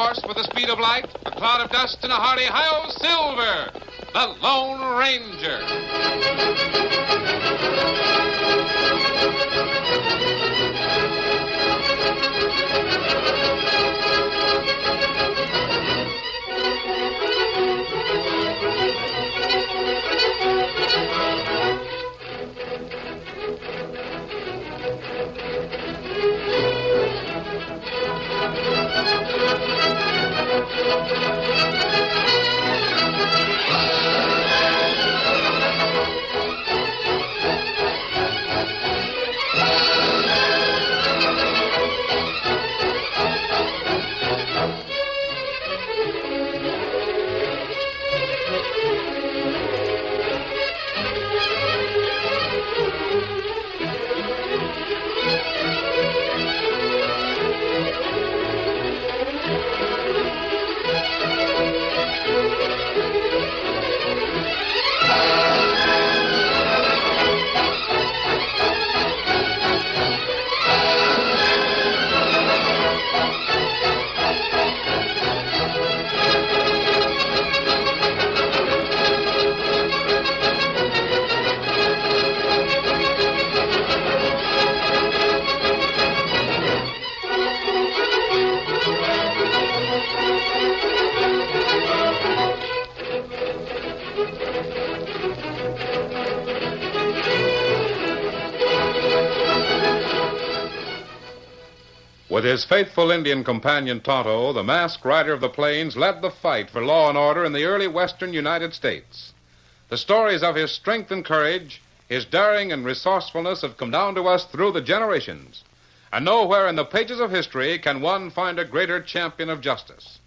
horse with the speed of light, a cloud of dust, and a hearty hi-yo Silver, the Lone Ranger. With his faithful Indian companion Tonto, the masked rider of the plains led the fight for law and order in the early western United States. The stories of his strength and courage, his daring and resourcefulness have come down to us through the generations. And nowhere in the pages of history can one find a greater champion of justice.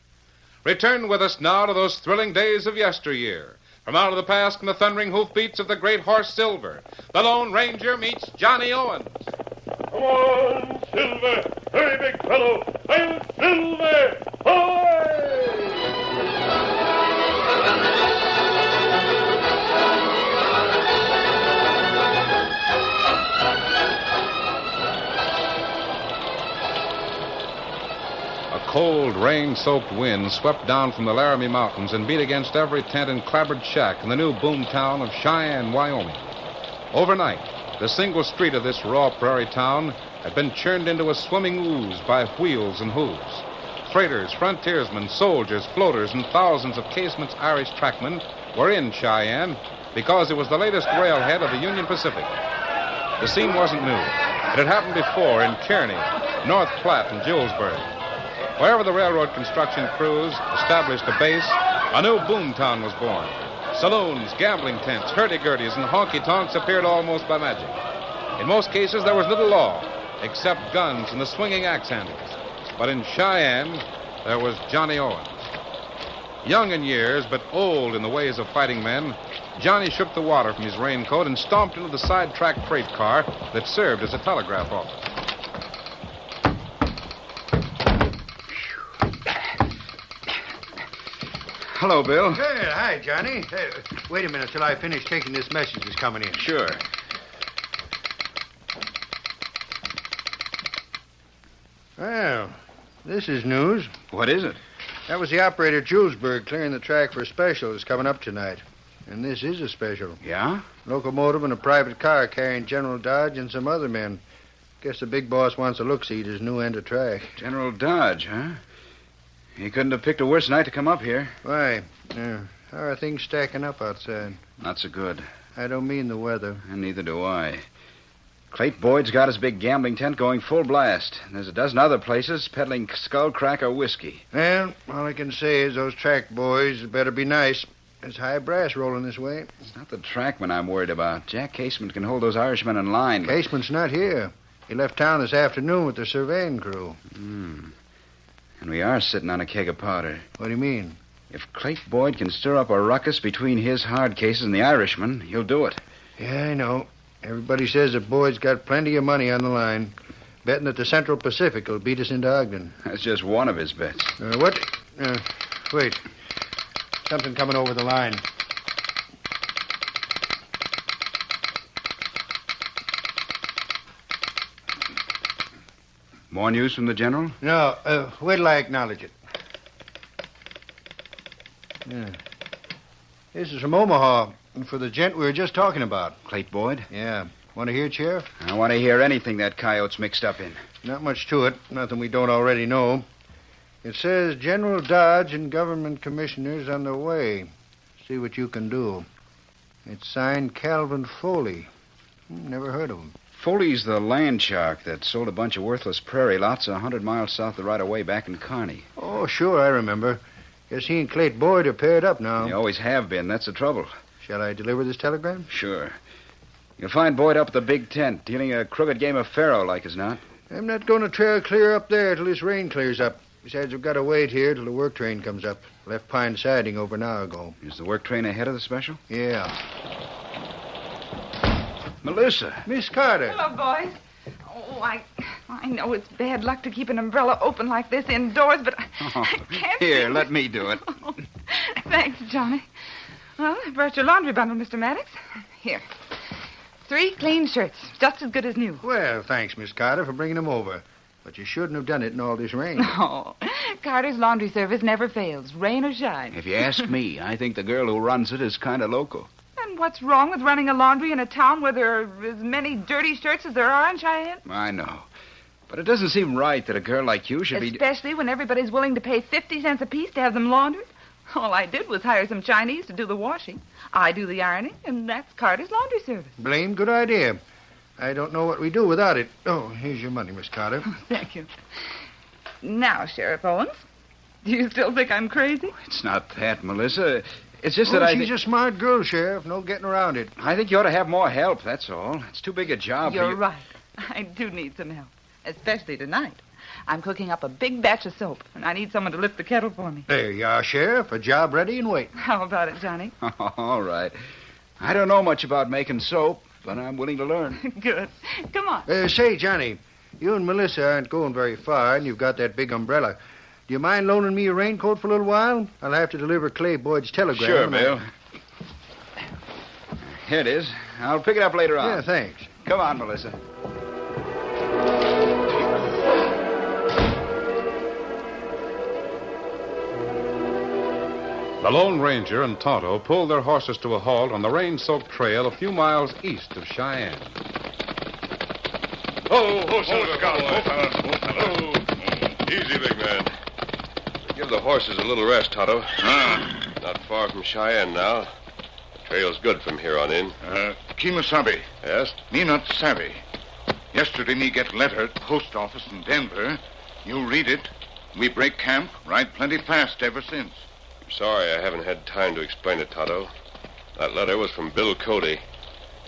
Return with us now to those thrilling days of yesteryear. From out of the past come the thundering hoofbeats of the great horse Silver. The Lone Ranger meets Johnny Owens. Come on, Silver! Hurry, big fellow! I'll Silver! Ahoy! A cold, rain-soaked wind swept down from the Laramie Mountains and beat against every tent and clapboard shack in the new boom town of Cheyenne, Wyoming. Overnight, the single street of this raw prairie town had been churned into a swimming ooze by wheels and hooves. Freighters, frontiersmen, soldiers, floaters, and thousands of Casement's Irish trackmen were in Cheyenne because it was the latest railhead of the Union Pacific. The scene wasn't new. It had happened before in Kearney, North Platte, and Julesburg. Wherever the railroad construction crews established a base, a new boom town was born. Saloons, gambling tents, hurdy-gurdies, and honky-tonks appeared almost by magic. In most cases, there was little law, except guns and the swinging axe handles. But in Cheyenne, there was Johnny Owens. Young in years, but old in the ways of fighting men, Johnny shook the water from his raincoat and stomped into the side-track freight car that served as a telegraph office. Hello, Bill. Hey, hi, Johnny. Hey, wait a minute till I finish taking this message that's coming in. Sure. Well, this is news. What is it? That was the operator at Julesburg clearing the track for a special that's coming up tonight. And this is a special. Yeah? Locomotive and a private car carrying General Dodge and some other men. Guess the big boss wants a look-see at his new end of track. General Dodge, huh? He couldn't have picked a worse night to come up here. Why? How are things stacking up outside? Not so good. I don't mean the weather. And neither do I. Clayt Boyd's got his big gambling tent going full blast. There's a dozen other places peddling skull-cracker whiskey. Well, all I can say is those track boys better be nice. There's high brass rolling this way. It's not the trackmen I'm worried about. Jack Casement can hold those Irishmen in line. Casement's not here. He left town this afternoon with the surveying crew. And we are sitting on a keg of powder. What do you mean? If Clayt Boyd can stir up a ruckus between his hard cases and the Irishman, he'll do it. Yeah, I know. Everybody says that Boyd's got plenty of money on the line, betting that the Central Pacific will beat us into Ogden. That's just one of his bets. What? Wait. Something coming over the line. More news from the General? No, wait till I acknowledge it. Yeah. This is from Omaha, and for the gent we were just talking about. Clayton Boyd? Yeah. Want to hear it, Sheriff? I want to hear anything that coyote's mixed up in. Not much to it. Nothing we don't already know. It says General Dodge and government commissioners on the way. See what you can do. It's signed Calvin Foley. Never heard of him. Foley's the land shark that sold a bunch of worthless prairie lots 100 miles south of the right-of-way back in Kearney. Oh, sure, I remember. Guess he and Clayton Boyd are paired up now. They always have been. That's the trouble. Shall I deliver this telegram? Sure. You'll find Boyd up at the big tent, dealing a crooked game of faro, like as not. I'm not going to trail clear up there till this rain clears up. Besides, we've got to wait here till the work train comes up. Left Pine Siding over an hour ago. Is the work train ahead of the special? Yeah. Melissa. Miss Carter. Hello, boys. Oh, I know it's bad luck to keep an umbrella open like this indoors, but I can't... Here, let me do it. Oh, thanks, Johnny. Well, I brought your laundry bundle, Mr. Maddox. Here. 3 clean shirts, just as good as new. Well, thanks, Miss Carter, for bringing them over. But you shouldn't have done it in all this rain. Oh, Carter's laundry service never fails, rain or shine. If you ask me, I think the girl who runs it is kind of local. And what's wrong with running a laundry in a town where there are as many dirty shirts as there are in Cheyenne? I know. But it doesn't seem right that a girl like you should be... Especially when everybody's willing to pay 50 cents apiece to have them laundered. All I did was hire some Chinese to do the washing. I do the ironing, and that's Carter's laundry service. Blame good idea. I don't know what we do without it. Oh, here's your money, Miss Carter. Oh, thank you. Now, Sheriff Owens, do you still think I'm crazy? It's not that, Melissa. It's just that She's a smart girl, Sheriff. No getting around it. I think you ought to have more help, that's all. It's too big a job for you. You're right. I do need some help, especially tonight. I'm cooking up a big batch of soap, and I need someone to lift the kettle for me. There you are, Sheriff. A job ready and waiting. How about it, Johnny? All right. I don't know much about making soap, but I'm willing to learn. Good. Come on. Say, Johnny, you and Melissa aren't going very far, and you've got that big umbrella. Do you mind loaning me a raincoat for a little while? I'll have to deliver Clay Boyd's telegram. Sure, Bill. Here it is. I'll pick it up later on. Yeah, thanks. Come on, Melissa. The Lone Ranger and Tonto pulled their horses to a halt on the rain-soaked trail a few miles east of Cheyenne. Scout. Easy, big man. Give the horses a little rest, Tonto. Not far from Cheyenne now. The trail's good from here on in. Kimasabi. Yes? Me not savvy. Yesterday me get letter at post office in Denver. You read it. We break camp, ride plenty fast ever since. I'm sorry I haven't had time to explain it, Tonto. That letter was from Bill Cody.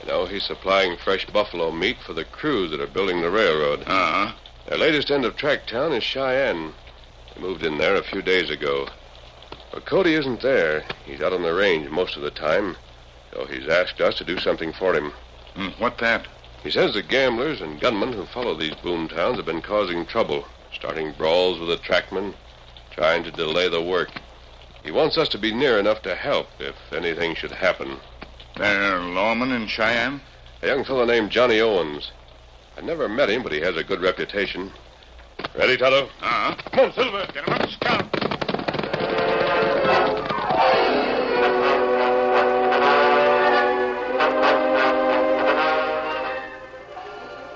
You know, he's supplying fresh buffalo meat for the crews that are building the railroad. Uh-huh. Their latest end-of-track town is Cheyenne. They moved in there a few days ago. But Cody isn't there. He's out on the range most of the time. So he's asked us to do something for him. What that? He says the gamblers and gunmen who follow these boom towns have been causing trouble, starting brawls with the trackmen, trying to delay the work. He wants us to be near enough to help if anything should happen. They're lawmen in Cheyenne? A young fellow named Johnny Owens. I've never met him, but he has a good reputation. Ready, Tonto? Uh-huh. Come on, Silver. Get him up, Scout.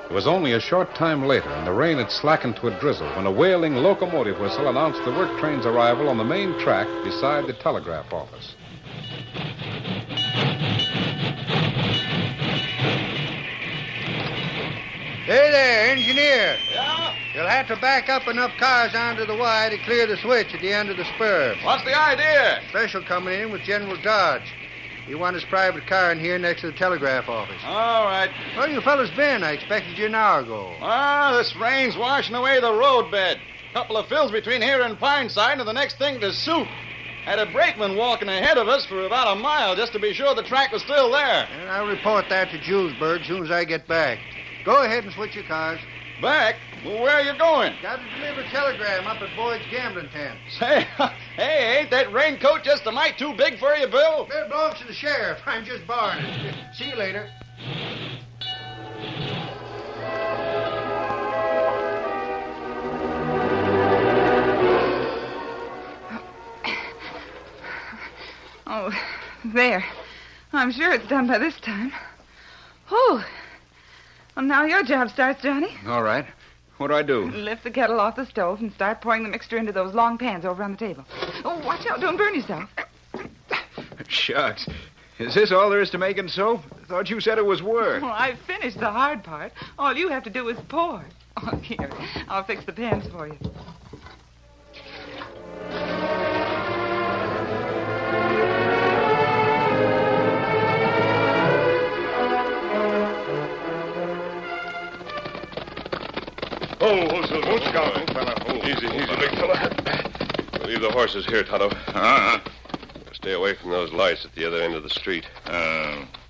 It was only a short time later, and the rain had slackened to a drizzle, when a wailing locomotive whistle announced the work train's arrival on the main track beside the telegraph office. Hey there, engineer. Yeah? You'll have to back up enough cars onto the Y to clear the switch at the end of the spur. What's the idea? Special coming in with General Dodge. You want his private car in here next to the telegraph office. All right. Where you fellas been? I expected you an hour ago. This rain's washing away the roadbed. Couple of fills between here and Pineside, and the next thing to soup. Had a brakeman walking ahead of us for about a mile just to be sure the track was still there. And I'll report that to Julesburg as soon as I get back. Go ahead and switch your cars. Back? Well, where are you going? Got to deliver a telegram up at Boyd's gambling tent. Say, hey, ain't that raincoat just a mite too big for you, Bill? It belongs to the sheriff. I'm just borrowing it. See you later. There. I'm sure it's done by this time. Whew. Well, now your job starts, Johnny. All right. What do I do? Lift the kettle off the stove and start pouring the mixture into those long pans over on the table. Oh, watch out. Don't burn yourself. Shucks. Is this all there is to making soap? Thought you said it was work. Well, I've finished the hard part. All you have to do is pour. Oh, here. I'll fix the pans for you. Oh, Silver. Fella. Easy, big fella. We'll leave the horses here, Tonto. Uh-huh. Stay away from those lights at the other end of the street.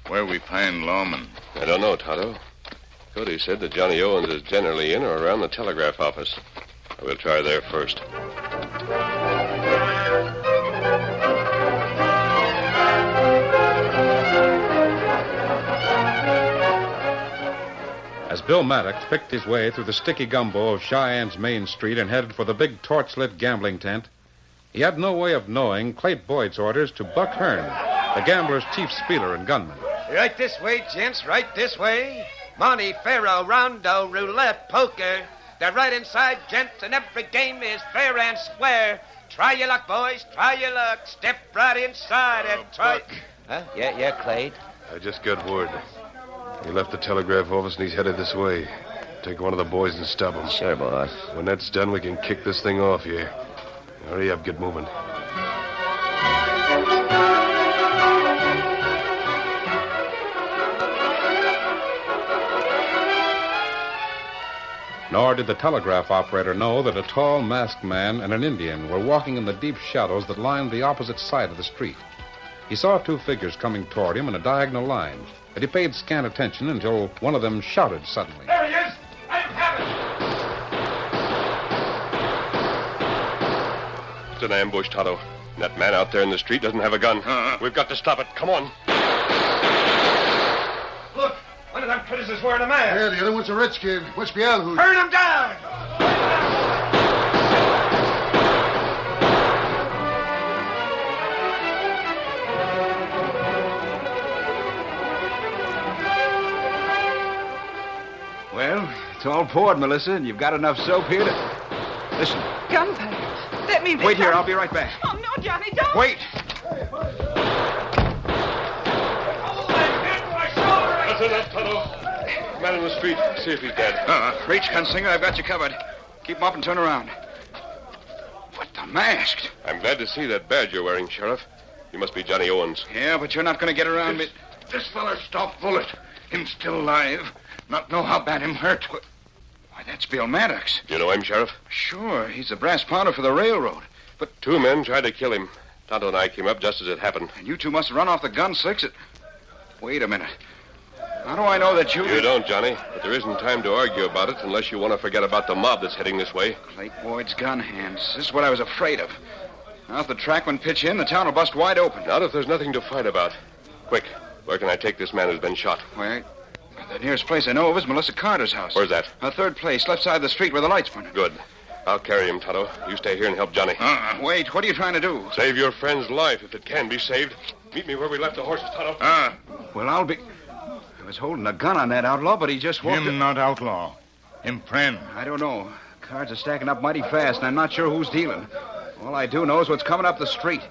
Where we find lawmen? I don't know, Tonto. Cody said that Johnny Owens is generally in or around the telegraph office. We'll try there first. As Bill Maddox picked his way through the sticky gumbo of Cheyenne's main street and headed for the big torch-lit gambling tent, he had no way of knowing Clayt Boyd's orders to Buck Hearn, the gambler's chief spieler and gunman. Right this way, gents, right this way. Monte, Faro, Rondo, Roulette, Poker. They're right inside, gents, and every game is fair and square. Try your luck, boys, try your luck. Step right inside and try... Buck. Huh? Yeah, Clay. I just got word. He left the telegraph office and he's headed this way. Take one of the boys and stop him. Sure, boss. When that's done, we can kick this thing off here. Hurry up, get moving. Nor did the telegraph operator know that a tall, masked man and an Indian were walking in the deep shadows that lined the opposite side of the street. He saw two figures coming toward him in a diagonal line, but he paid scant attention until one of them shouted suddenly. There he is! I have it! It's an ambush, Tonto. That man out there in the street doesn't have a gun. We've got to stop it. Come on. Look, one of them critters is wearing a mask. Yeah, the other one's a redskin. What's Bealhood? Burn him down! Well, it's all poured, Melissa, and you've got enough soap here to... Listen. Gunpowder. That means... Wait here, I'll be right back. Oh, no, Johnny, don't. Wait. That's enough, Tonto. Man in the street. See if he's dead. Reach, Gunslinger, I've got you covered. Keep him up and turn around. But the masked. I'm glad to see that badge you're wearing, Sheriff. You must be Johnny Owens. Yeah, but you're not going to get around me. This feller stopped bullet. Him still alive. Not know how bad him hurt. Why, that's Bill Maddox. You know him, Sheriff? Sure, he's the brass pounder for the railroad. But... Two men tried to kill him. Tonto and I came up just as it happened. And you two must have run off the gun slicks at... Wait a minute. How do I know that you... You don't, Johnny. But there isn't time to argue about it unless you want to forget about the mob that's heading this way. Clayt Boyd's gun hands. This is what I was afraid of. Now, if the trackmen pitch in, the town will bust wide open. Not if there's nothing to fight about. Quick, where can I take this man who's been shot? Wait. The nearest place I know of is Melissa Carter's house. Where's that? Third place, left side of the street where the light's burning. Good. I'll carry him, Tonto. You stay here and help Johnny. Wait, what are you trying to do? Save your friend's life if it can be saved. Meet me where we left the horses, Tonto. Well, I'll be... I was holding a gun on that outlaw, but he just walked... Him not outlaw. Him friend. I don't know. Cards are stacking up mighty fast, and I'm not sure who's dealing. All I do know is what's coming up the street.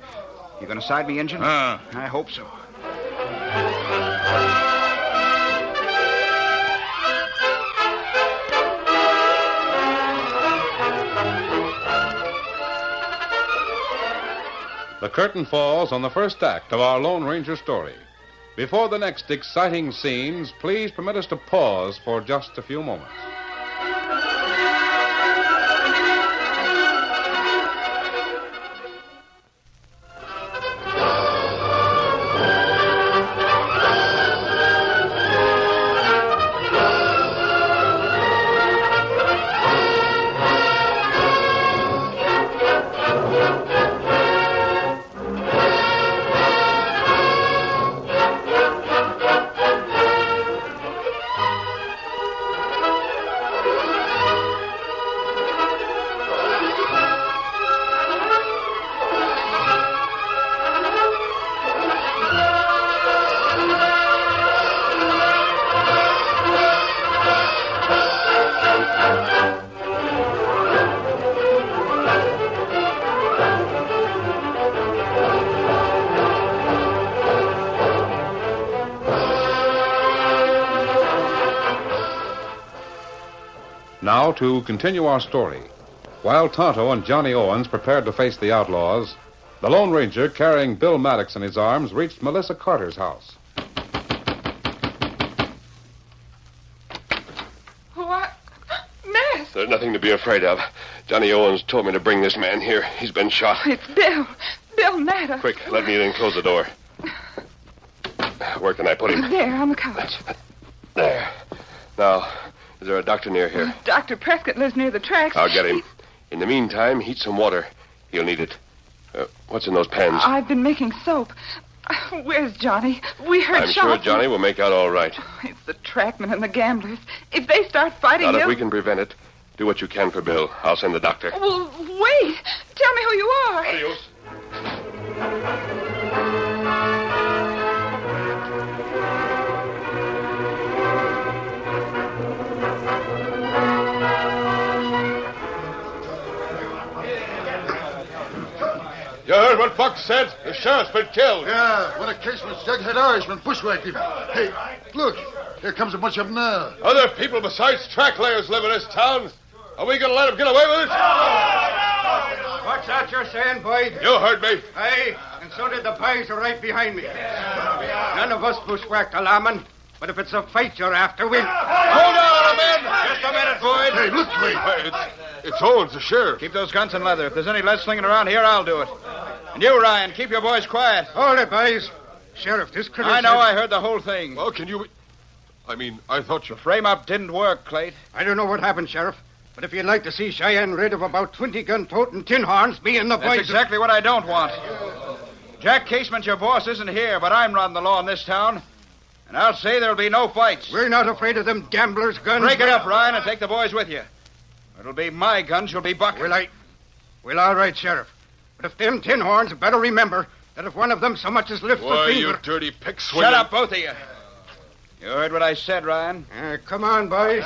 You gonna side me, Injun? I hope so. The curtain falls on the first act of our Lone Ranger story. Before the next exciting scenes, please permit us to pause for just a few moments. Now, to continue our story. While Tonto and Johnny Owens prepared to face the outlaws, the Lone Ranger, carrying Bill Maddox in his arms, reached Melissa Carter's house. What? Miss! There's nothing to be afraid of. Johnny Owens told me to bring this man here. He's been shot. It's Bill. Bill Maddox. Quick, let me in and close the door. Where can I put him? There, on the couch. There. Now, is there a doctor near here? Dr. Prescott lives near the tracks. I'll get him. In the meantime, heat some water. He'll need it. What's in those pans? I've been making soap. Where's Johnny? We heard I'm shots. sure Johnny will make out all right. It's the trackmen and the gamblers. If they start fighting, Not if we can prevent it. Do what you can for Bill. I'll send the doctor. Well, wait. Tell me who you are. Adios. You heard what Buck said? The sheriff's been killed. Yeah, one of Casement's dead-head Irishmen bushwhacked him. Hey, look, here comes a bunch of them now. Other people besides track layers live in this town. Are we going to let them get away with it? What's that you're saying, Boyd? You heard me. Aye, and so did the boys right behind me. None of us bushwhacked a lawman, but if it's a fight you're after, we'll... Hold on, men. Just a minute, Boyd. Hey, look, Wade. It's Owens, the sheriff. Keep those guns in leather. If there's any lead slinging around here, I'll do it. And you, Ryan, keep your boys quiet. Hold it, boys. Sheriff, this critter... I know, I heard the whole thing. Well, can you... I thought you... Frame-up didn't work, Clayt. I don't know what happened, Sheriff, but if you'd like to see Cheyenne rid of about 20 gun-toting tin horns, me and the That's boys... exactly what I don't want. Jack Casement, your boss, isn't here, but I'm running the law in this town. And I'll say there'll be no fights. We're not afraid of them gamblers' guns. Break it up, Ryan, and take the boys with you. It'll be my guns you'll be bucking. Well, all right, Sheriff. But if them tin horns, better remember that if one of them so much as lifts Why, a you finger... dirty pick Shut up, both of you. You heard what I said, Ryan. Come on, boys.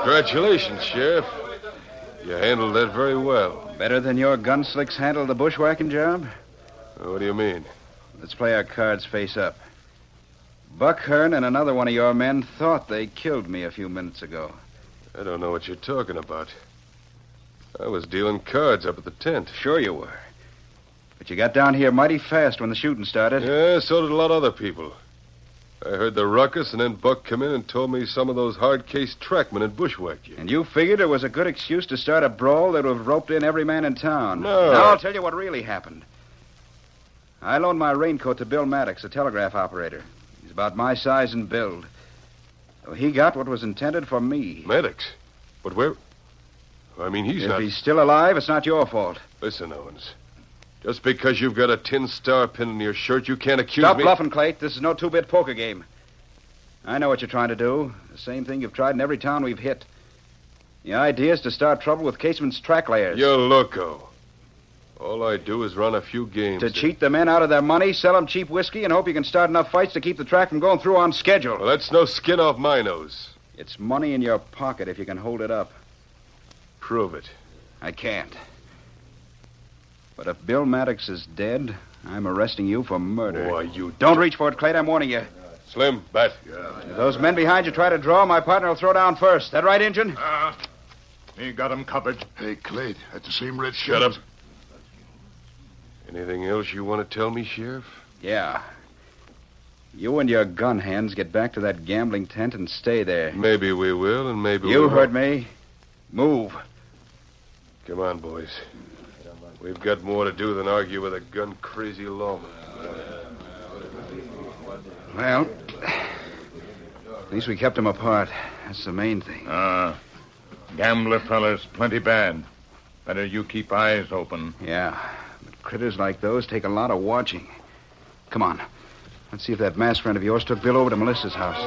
Congratulations, Sheriff. You handled that very well. Better than your gunslicks handled the bushwhacking job? What do you mean? Let's play our cards face up. Buck Hearn and another one of your men thought they killed me a few minutes ago. I don't know what you're talking about. I was dealing cards up at the tent. Sure you were. But you got down here mighty fast when the shooting started. Yeah, so did a lot of other people. I heard the ruckus, and then Buck come in and told me some of those hard-case trackmen had bushwhacked you. And you figured it was a good excuse to start a brawl that would have roped in every man in town. No. Now I'll tell you what really happened. I loaned my raincoat to Bill Maddox, a telegraph operator. He's about my size and build. So he got what was intended for me. Maddox? But where... he's If not... he's still alive, it's not your fault. Listen, Owens. Just because you've got a tin star pin in your shirt, you can't accuse Stop me... bluffing, Clayt. This is no two-bit poker game. I know what you're trying to do. The same thing you've tried in every town we've hit. The idea is to start trouble with Casement's track layers. You're loco. All I do is run a few games. To cheat the men out of their money, sell them cheap whiskey, and hope you can start enough fights to keep the track from going through on schedule. Well, that's no skin off my nose. It's money in your pocket if you can hold it up. Prove it. I can't. But if Bill Maddox is dead, I'm arresting you for murder. Why, you... Don't reach for it, Clayt. I'm warning you. Slim, bat. If those men behind you try to draw, my partner will throw down first. That right, Injun? Me got him covered. Hey, Clayt, that's the same red Shut up. Anything else you want to tell me, Sheriff? Yeah. You and your gun hands get back to that gambling tent and stay there. Maybe we will, and maybe we You won't. heard me. Move. Come on, boys. We've got more to do than argue with a gun-crazy lawman. Well, at least we kept them apart. That's the main thing. Gambler fellas, plenty bad. Better you keep eyes open. Yeah, but critters like those take a lot of watching. Come on. Let's see if that masked friend of yours took Bill over to Melissa's house.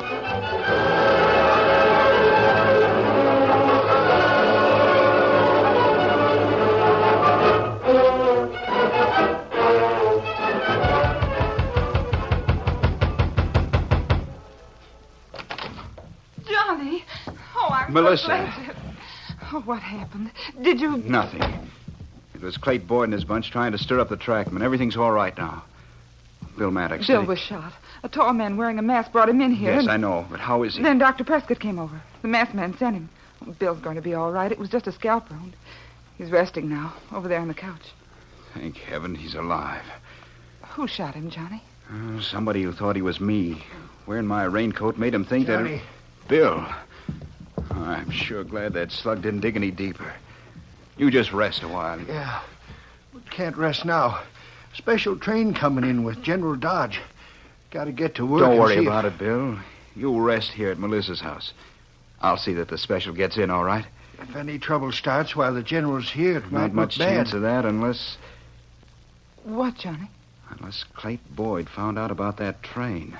Johnny. Oh, I'm Melissa. so glad to... Oh, what happened? Did you... Nothing. It was Clayt Boyd and his bunch trying to stir up the trackmen. Everything's all right now. Bill Maddox? Bill was shot. A tall man wearing a mask brought him in here. Yes, I know. But how is he? Then Dr. Prescott came over. The masked man sent him. Bill's going to be all right. It was just a scalp wound. He's resting now, over there on the couch. Thank heaven he's alive. Who shot him, Johnny? Somebody who thought he was me. Wearing my raincoat made him think Johnny. that... Bill. I'm sure glad that slug didn't dig any deeper. You just rest a while. Yeah. We can't rest now. Special train coming in with General Dodge. Got to get to work. Don't worry about it, Bill. You rest here at Melissa's house. I'll see that the special gets in, all right? If any trouble starts while the general's here, it might Not look much bad. chance of that unless... What, Johnny? Unless Clayton Boyd found out about that train.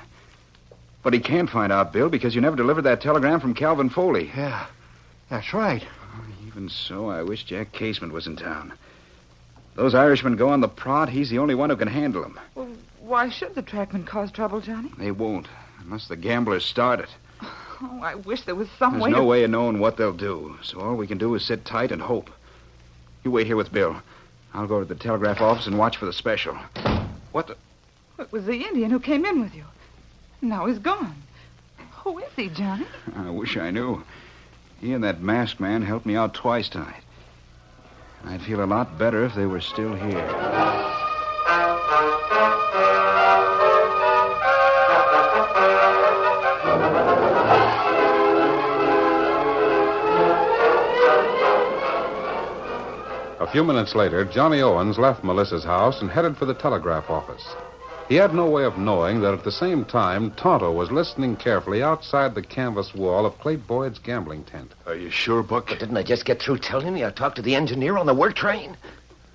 But he can't find out, Bill, because you never delivered that telegram from Calvin Foley. Yeah, that's right. Even so, I wish Jack Casement was in town. Those Irishmen go on the prod. He's the only one who can handle them. Well, why should the trackmen cause trouble, Johnny? They won't, unless the gamblers start it. Oh, I wish there was some There's way no way of knowing what they'll do, so all we can do is sit tight and hope. You wait here with Bill. I'll go to the telegraph office and watch for the special. What the... It was the Indian who came in with you. Now he's gone. Who is he, Johnny? I wish I knew. He and that masked man helped me out twice tonight. I'd feel a lot better if they were still here. A few minutes later, Johnny Owens left Melissa's house and headed for the telegraph office. He had no way of knowing that at the same time, Tonto was listening carefully outside the canvas wall of Clay Boyd's gambling tent. Are you sure, Buck? But didn't I just get through telling you I talked to the engineer on the work train?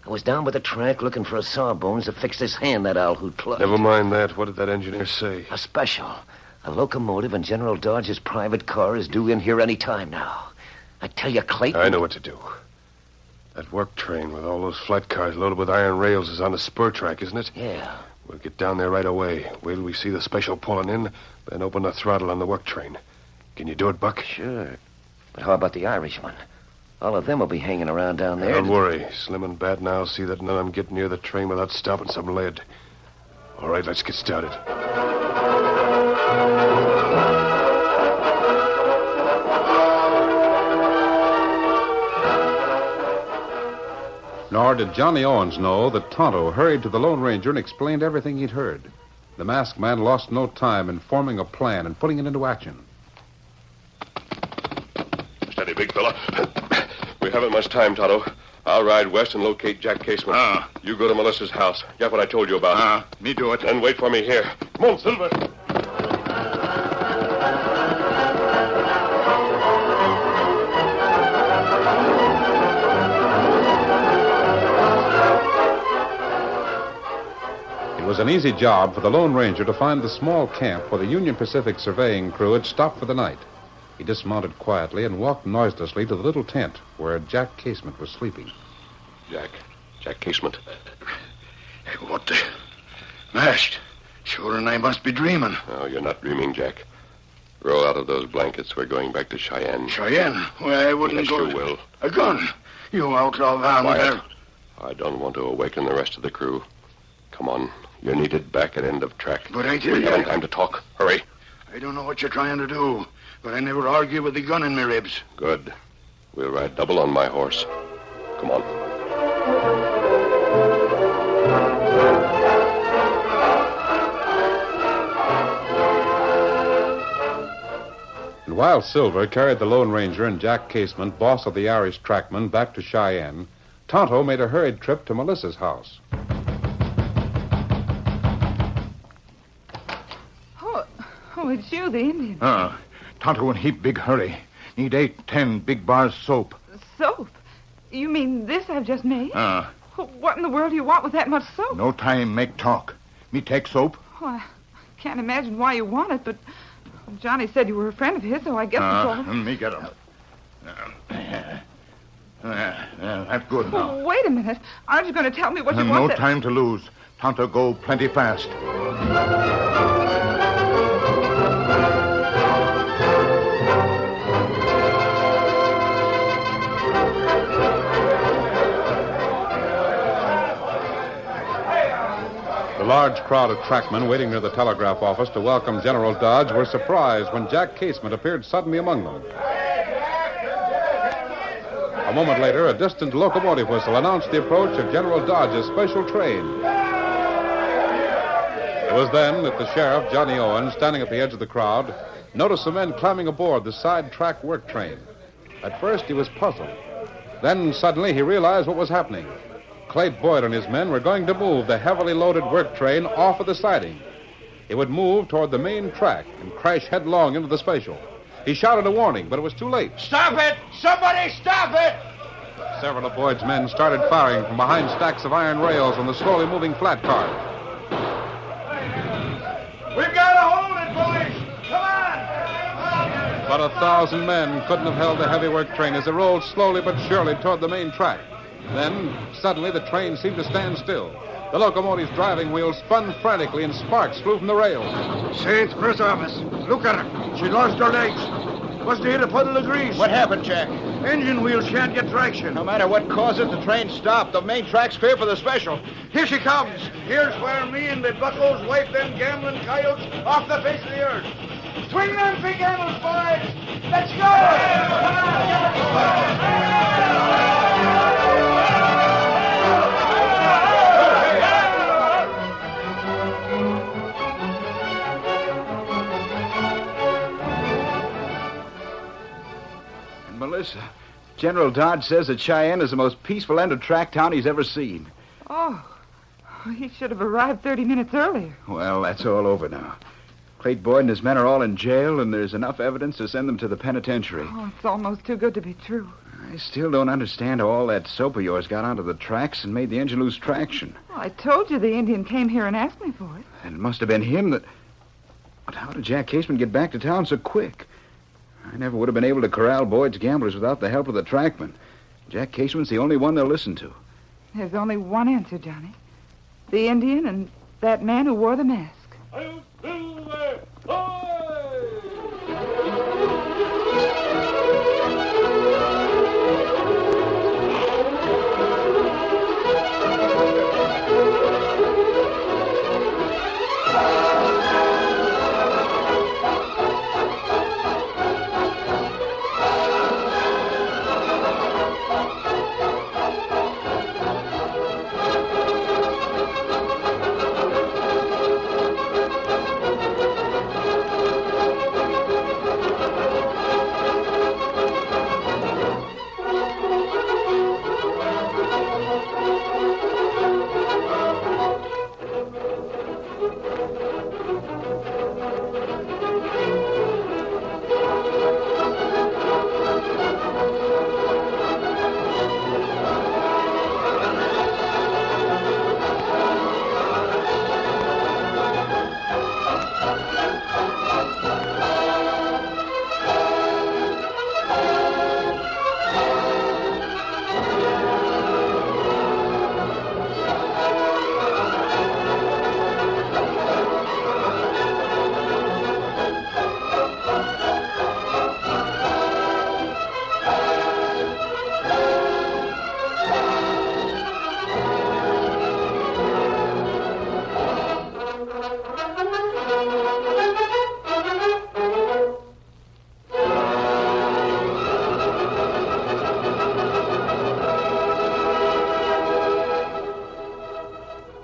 I was down by the track looking for a sawbones to fix his hand that owl who'd plugged. Never mind that. What did that engineer say? A special. A locomotive and General Dodge's private car is due in here any time now. I tell you, Clayton... I know what to do. That work train with all those flat cars loaded with iron rails is on the spur track, isn't it? Yeah. We'll get down there right away. Wait till we see the special pulling in, then open the throttle on the work train. Can you do it, Buck? Sure. But how about the Irishman? All of them will be hanging around down there. Don't worry. Slim and Bat and I'll see that none of them get near the train without stopping some lead. All right, let's get started. Nor did Johnny Owens know that Tonto hurried to the Lone Ranger and explained everything he'd heard. The masked man lost no time in forming a plan and putting it into action. Steady, big fella. We haven't much time, Tonto. I'll ride west and locate Jack Casement. You go to Melissa's house. Get what I told you about. Me do it. Then wait for me here. Come on, Silver. It was an easy job for the Lone Ranger to find the small camp where the Union Pacific surveying crew had stopped for the night. He dismounted quietly and walked noiselessly to the little tent where Jack Casement was sleeping. Jack Casement. What the... Mashed. Sure, and I must be dreaming. Oh, you're not dreaming, Jack. Roll out of those blankets. We're going back to Cheyenne. Cheyenne? Well, I wouldn't Yes, go... you will. A gun? You outlaw down Quiet. there. I don't want to awaken the rest of the crew. Come on. You're needed back at end of track. But I tell We you... haven't time to talk. Hurry. I don't know what you're trying to do, but I never argue with the gun in my ribs. Good. We'll ride double on my horse. Come on. And while Silver carried the Lone Ranger and Jack Casement, boss of the Irish trackmen, back to Cheyenne, Tonto made a hurried trip to Melissa's house. Oh, it's you, the Indian. Tonto in heap big hurry. Need 8-10 big bars soap. Soap? You mean this I've just made? What in the world do you want with that much soap? No time make talk. Me take soap. Oh, I can't imagine why you want it, but Johnny said you were a friend of his, so I guess it's all... Me get 'em. That's good now. Oh, wait a minute. Aren't you going to tell me what you No want? time to lose. Tonto go plenty fast. The large crowd of trackmen waiting near the telegraph office to welcome General Dodge were surprised when Jack Casement appeared suddenly among them. A moment later, a distant locomotive whistle announced the approach of General Dodge's special train. It was then that the sheriff, Johnny Owens, standing at the edge of the crowd, noticed the men climbing aboard the side-track work train. At first, he was puzzled. Then, suddenly, he realized what was happening. Clay Boyd and his men were going to move the heavily loaded work train off of the siding. It would move toward the main track and crash headlong into the special. He shouted a warning, but it was too late. Stop it! Somebody stop it! Several of Boyd's men started firing from behind stacks of iron rails on the slowly moving flat car. We've got to hold it, boys! Come on! But 1,000 men couldn't have held the heavy work train as it rolled slowly but surely toward the main track. Then, suddenly, the train seemed to stand still. The locomotive's driving wheels spun frantically and sparks flew from the rails. Say, it's press office. Look at her. She lost her legs. Must have hit a puddle of grease. What happened, Jack? Engine wheels can't get traction. No matter what causes the train stopped, the main track's clear for the special. Here she comes. Here's where me and the buckos wipe them gambling coyotes off the face of the earth. Swing them big handles, boys. Let's go! Melissa, General Dodge says that Cheyenne is the most peaceful end of track town he's ever seen. Oh, he should have arrived 30 minutes earlier. Well, that's all over now. Clayton Boyd and his men are all in jail, and there's enough evidence to send them to the penitentiary. Oh, it's almost too good to be true. I still don't understand how all that soap of yours got onto the tracks and made the engine lose traction. Well, I told you the Indian came here and asked me for it. And it must have been him that... But how did Jack Casement get back to town so quick? I never would have been able to corral Boyd's gamblers without the help of the trackmen. Jack Casement's the only one they'll listen to. There's only one answer, Johnny. The Indian and that man who wore the mask.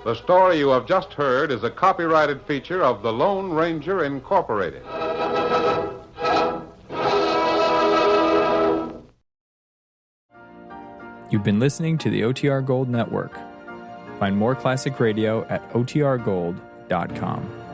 The story you have just heard is a copyrighted feature of the Lone Ranger Incorporated. You've been listening to the OTR Gold Network. Find more classic radio at otrgold.com.